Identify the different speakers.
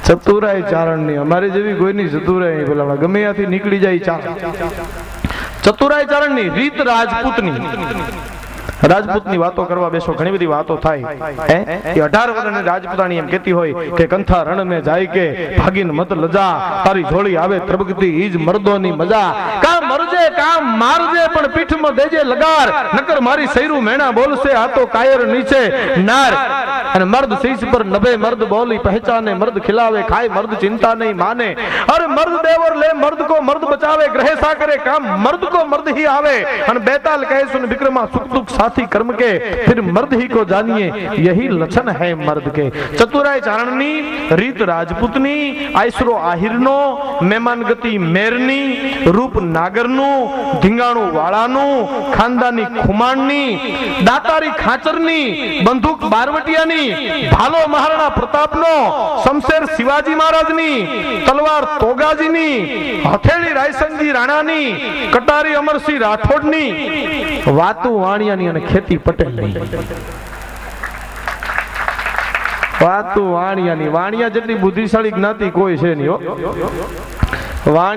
Speaker 1: ચતુરાઈ ચારણની અમારી જેવી કોઈની ચતુરાઈ બોલા ગમે ત્યાંથી નીકળી જાય ચારણ. ચતુરાઈ ચારણની રીત રાજપૂતની. રાજપૂતની વાતો કરવા બેસો ઘણી બધી વાતો થાય હે એ 18 વર્ષની રાજપૂતાણી એમ કહેતી હોય કે કંથા રણ મે જાય કે ભાગીન મત લજા તારી જોડી આવે ત્રબગતી ઈજ મર્દોની મજા કા મરજે કા મારજે પણ પીઠમાં દેજે લગાર નકર મારી સૈરું મેણા બોલશે આ તો કાયર નીચે નાર અને મર્દ શીશ પર નભે મર્દ બોલી પહેચાને મર્દ ખિલાવે ખાય મર્દ ચિંતા નહીં માને અરે મર્દ દેવર લે મર્દ કો મર્દ બચાવે ગ્રહ सा करे काम मर्द को मर्द ही आवे અને બેતાલ કહે સુન વિક્રમા સુખ દુઃખ साथी कर्म के फिर मर्द ही को जानिए यही लक्षण है मर्द के. चतुराई चारणनी રીત રાજપૂતની આયસરો આહિરનો મહેમાન ગતિ મેરની રૂપ નાગરનું ધીંગાણું વાળાનું ખાનદાની ખુમાણની દાતારી ખાચરની બંદૂક બારવટિયાની ભાલો મહારાણા પ્રતાપનો શમશેર શિવાજી મહારાજની તલવાર તોગાજીની હથેળી રાયસંગજી રાણાની કટારી અમરસિંહ રાઠોડની વાતું વાણિયાની અને ખેતી પટેલની. વાતું વાણિયાની. વાણિયા જેટલી બુદ્ધિશાળી જ્ઞાતિ કોઈ છે નહીં હો. વાણિયા